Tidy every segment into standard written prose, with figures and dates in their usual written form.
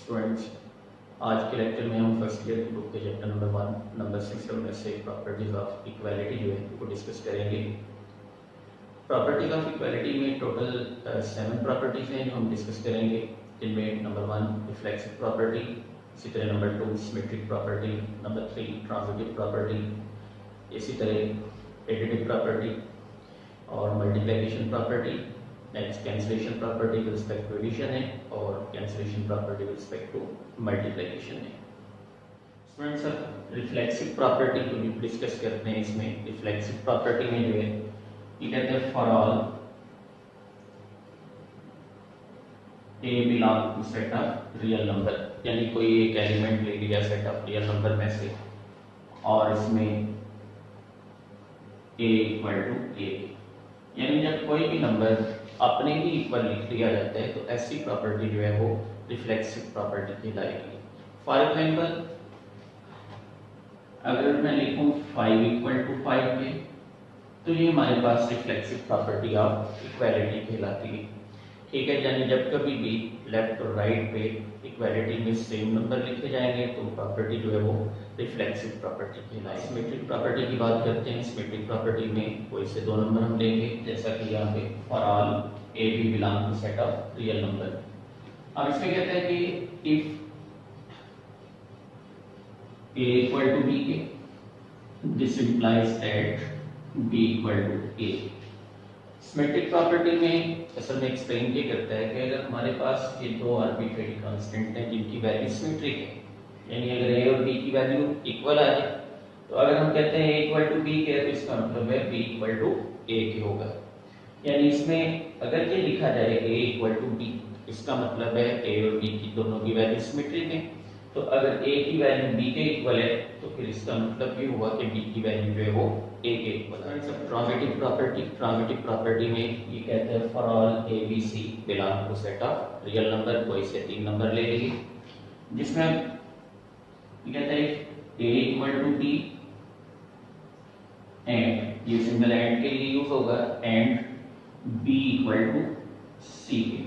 Students, आज के lecture में हम फर्स्ट ईयर की बुक के चैप्टर नंबर 1 नंबर 6 में से प्रॉपर्टीज ऑफ इक्वालिटी जो है वो डिस्कस करेंगे। प्रॉपर्टीज ऑफ इक्वालिटी में टोटल 7 प्रॉपर्टीज हैं जो हम डिस्कस करेंगे, जिनमें नंबर 1 रिफ्लेक्सिव प्रॉपर्टी, इसी तरह number 2 symmetric property, number 3 transitive property, इसी तरह एडिटिव प्रॉपर्टी और multiplication property. Next cancellation property with respect to addition है और cancellation property with respect to multiplication है। स्टूडेंट्स, अब रिफ्लेक्सिव प्रॉपर्टी को भी डिस्कस करते हैं। इसमें रिफ्लेक्सिव प्रॉपर्टी में जो है ये कहते हैं for all a belong to set of real number, यानी कोई एक एलिमेंट ले लिया सेट ऑफ रियल नंबर में से और इसमें ए इक्वल टू ए, यानी जब कोई भी नंबर अपने ही इक्वल लिख लिया जाता है तो ऐसी प्रॉपर्टी जो है वो रिफ्लेक्सिव प्रॉपर्टी कहलाएगी। फॉर एग्जाम्पल, अगर मैं लिखूं 5 इक्वल टू 5 है तो ये हमारे पास रिफ्लेक्सिव प्रॉपर्टी ऑफ इक्वालिटी कहलाती है। ठीक है, यानी जब कभी भी लेफ्ट और राइट पे इक्वालिटी में सेम नंबर लिखे जाएंगे तो प्रॉपर्टी जो है वो रिफ्लेक्सिव प्रॉपर्टी कहलाएगी। सिमेट्रिक प्रॉपर्टी की बात करते हैं। सिमेट्रिक प्रॉपर्टी में कोई से दो नंबर हम लेंगे, जैसा कि यहाँ पे for all a b belong to set of real number. अब इसमें कहते हैं कि if a equal to b के, this implies that b equal to a. Symmetric property में असल में एक्सप्लेन ये करता है कि अगर हमारे पास ये दो आर्बिट्रेरी कांस्टेंट हैं जिनकी वैल्यू सिमेट्रिक है, यानी अगर ए और बी की वैल्यू इक्वल आ जाए, तो अगर हम कहते हैं ए इक्वल टू बी के तो इसका मतलब है बी इक्वल टू ए के होगा। यानी इसमें अगर ये लिखा जाए ए इक्वल टू बी, इसका मतलब है ए और बी की दोनों की वैल्यू सिमेट्रिक है। तो अगर ए की वैल्यू बी के इक्वल है तो फिर इसका मतलब ये हुआ कि बी की वैल्यू जो है वो ए के इक्वल है। सब ट्रांजिटिव प्रॉपर्टी में ये कहते हैं for all a b c belong to set of real number, कोई से 3 नंबर ले लीजिए, जिसमें ये कहते हैं a equal to b and ये सिंगल एंड के लिए यूज होगा and b equal to c के।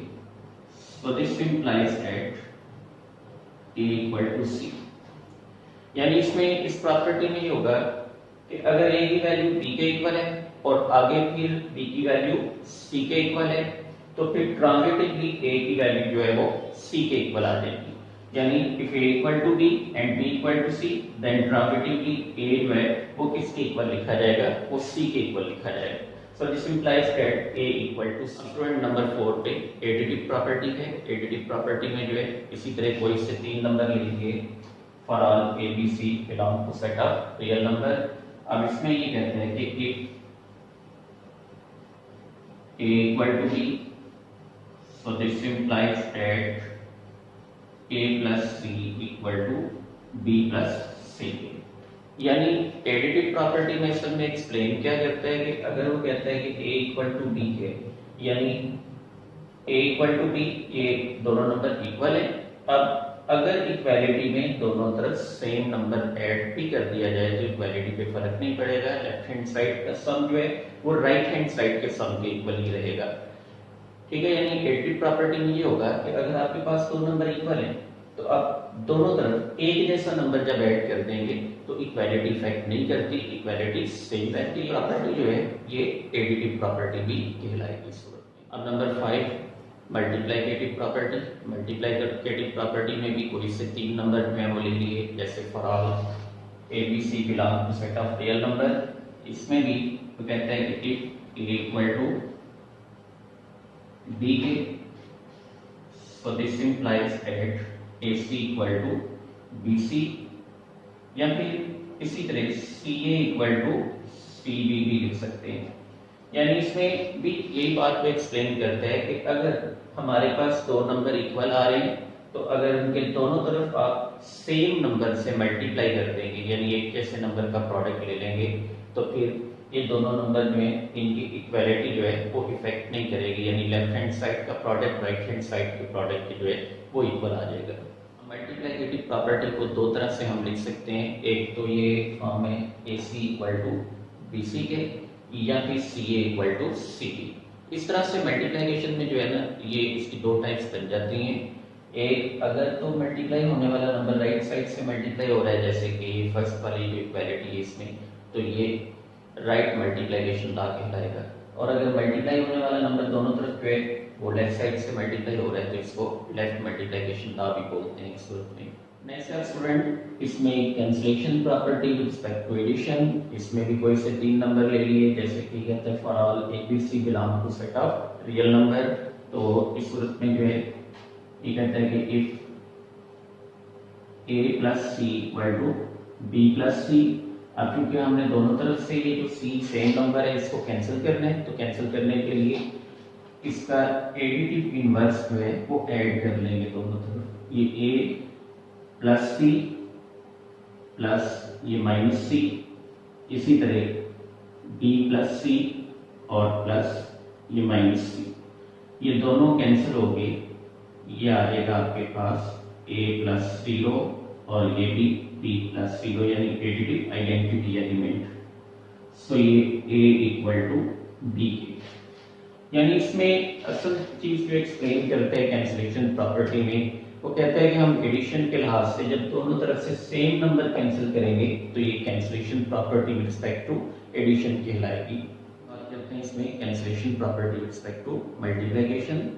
So this implies that a equal to c, यानी इसमें इस प्रॉपर्टी में ये होगा कि अगर ए की वैल्यू बी के इक्वल है और आगे फिर बी की वैल्यू सी के इक्वल है तो फिर ट्रांजिटिवली ए की वैल्यू जो है वो सी के इक्वल आ जाएगी। यानी if a equal to b and b equal to c, then transitively a जो है वो किसके इक्वल लिखा जाएगा, वो सी के इक्वल लिखा जाएगा। So this implies that A equal to C। Student number 4 पे एडिटिव प्रॉपर्टी है। एडिटिव प्रॉपर्टी में जो है इसी तरह कोई से 3 नंबर ले लीजिए for all a b c belong to set of real number. अब इसमें ये कहते हैं कि if A equal to B, so this implies that A plus C equal to B plus C। यानी एडिटिव प्रॉपर्टी में असल में एक्सप्लेन क्या करता है कि अगर वो कहता है कि a इक्वल टू बी है, यानी a इक्वल टू बी, ये दोनों नंबर इक्वल है। अब अगर इक्वालिटी में दोनों तरफ सेम नंबर ऐड भी कर दिया जाए तो इक्वालिटी पे फर्क नहीं पड़ेगा, लेफ्ट हैंड साइड का सम जो है वो राइट हैंड साइड के सम के इक्वल ही रहेगा। ठीक है, यानी एडिटिव प्रॉपर्टी में ये होगा कि अगर आपके पास दो नंबर इक्वल है तो आप दोनों तरफ एक जैसा नंबर जब ऐड कर देंगे तो इक्वालिटी इफेक्ट नहीं करती, इक्वालिटी सेम रहती है। प्रॉपर्टी जो है ये एडिटिव प्रॉपर्टी भी कहलाएगी सूरत में। अब number 5 multiplicative property. Multiplicative property में भी कोई से 3 नंबर जो है वो ले लिए, जैसे for all a b c belong to set of real number. इसमें भी तो कहते हैं कि if a equal to b के, so this implies that AC equal to BC, या फिर इसी तरह CA इक्वल टू CB भी लिख सकते हैं। यानी इसमें भी यही बात को एक्सप्लेन करता है कि अगर हमारे पास दो नंबर इक्वल आ रहे हैं तो अगर उनके दोनों तरफ आप सेम नंबर से मल्टीप्लाई कर देंगे, यानी एक जैसे नंबर का प्रोडक्ट ले लेंगे, तो फिर ये दोनों नंबर जो है इनकी इक्वालिटी जो है वो इफेक्ट नहीं करेगी, यानी लेफ्ट हैंड साइड का प्रोडक्ट राइट हैंड साइड के प्रोडक्ट की जो है वो इक्वल आ जाएगा। मल्टीप्लिकेटिव प्रॉपर्टी को दो तरह से हम लिख सकते हैं, एक तो ये फॉर्म है AC इक्वल टू BC के, या फिर CA इक्वल टू CB। इस तरह से मल्टीप्लिकेशन में जो है ना ये इसकी दो टाइप्स बन जाती हैं। एक अगर तो मल्टीप्लाई होने वाला नंबर राइट साइड से मल्टीप्लाई हो रहा है, जैसे कि फर्स्ट वाली जो इक्वालिटी है इसमें, तो ये राइट मल्टीप्लिकेशन लॉ कहलाएगा। और अगर मल्टीप्लाई होने वाला नंबर दोनों तरफ जो है वो लेफ्ट साइड से मल्टीप्लाई हो रहा है, तो इसको लेफ्ट मल्टीप्लिकेशन लॉ भी बोलते हैं इस सूरत में। नेक्स्ट है स्टूडेंट, इसमें cancellation property with respect to addition. इसमें भी कोई से 3 नंबर ले लिए, जैसे कि कहते हैं for all a b c belong to set of real number. तो इस सूरत में जो है ये कहता है कि if a plus c equal to b plus c. अब क्योंकि हमने दोनों तरफ से ये जो c सेम नंबर है इसको कैंसिल करना है, तो कैंसिल करने के लिए इसका एडिटिव इनवर्स जो है वो ऐड कर लेंगे दोनों तरफ। ये a प्लस सी प्लस ये माइनस सी, इसी तरह b प्लस सी और प्लस ये माइनस सी, ये दोनों कैंसिल हो गए। ये आएगा आपके पास a प्लस 0 और ये भी b प्लस 0, यानी एडिटिव आइडेंटिटी एलिमेंट। सो ये a इक्वल टू b, यानी इसमें असल चीज जो एक्सप्लेन करते हैं कैंसिलेशन प्रॉपर्टी में, वो कहता है कि हम एडिशन के लिहाज से जब दोनों तरफ से सेम नंबर कैंसिल करेंगे तो ये cancellation property with respect to addition कहलाएगी। बात करते हैं इसमें cancellation property with respect to multiplication.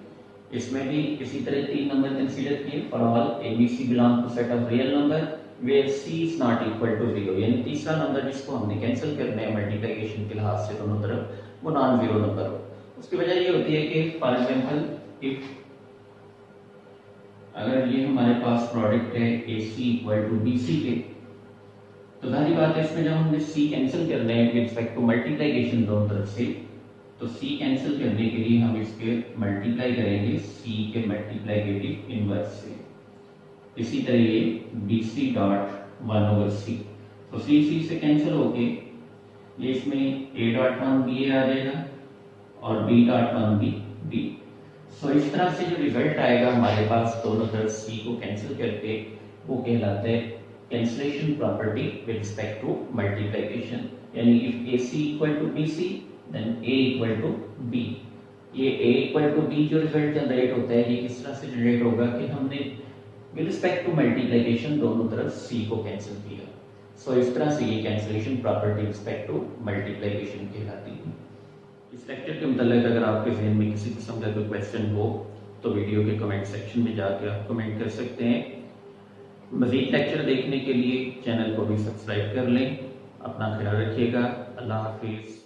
इसमें भी इसी तरह 3 नंबर कंसीडर किए, for all a b c belong to set of real number where c is not equal to 0, यानी तीसरा नंबर जिसको हमने कैंसिल करना है मल्टीप्लिकेशन के लिहाज से दोनों तरफ, वो नॉन जीरो नंबर हो। उसकी वजह ये होती है कि फॉर एग्जांपल इफ अगर ये हमारे पास प्रोडक्ट है ए सी इक्वल टू बी सी के, तो सारी बात है इसमें जब हमने सी कैंसिल करना है विद रिस्पेक्ट टू मल्टीप्लिकेशन दोनों तरफ से, तो c कैंसिल करने के लिए हम इसके मल्टीप्लाई करेंगे c के मल्टीप्लिकेटिव इनवर्स से। इसी तरह ये bc डॉट 1 ओवर c, तो c से कैंसिल होके ये इसमें a डॉट 1 b आ जाएगा और b डॉट 1 b b। सो इस तरह से जो रिजल्ट आएगा हमारे पास दोनों तरफ c को कैंसिल करके, वो कहलाता है cancellation property with respect to multiplication. यानी if ac equal to bc then a equal to b। ये a इक्वल टू b जो रिजल्ट जनरेट होता है, ये किस तरह से जनरेट होगा कि हमने विद रिस्पेक्ट टू मल्टीप्लिकेशन दोनों तरफ c को कैंसिल किया। सो इस तरह से ये cancellation property respect to multiplication कहलाती है। इस लेक्चर के मतलब अगर आपके जहन में किसी किस्म का कोई क्वेश्चन हो तो वीडियो के कमेंट सेक्शन में जाकर आप कमेंट कर सकते हैं। मज़ीद लेक्चर देखने के लिए चैनल को भी सब्सक्राइब कर लें। अपना ख्याल रखिएगा। अल्लाह हाफिज़।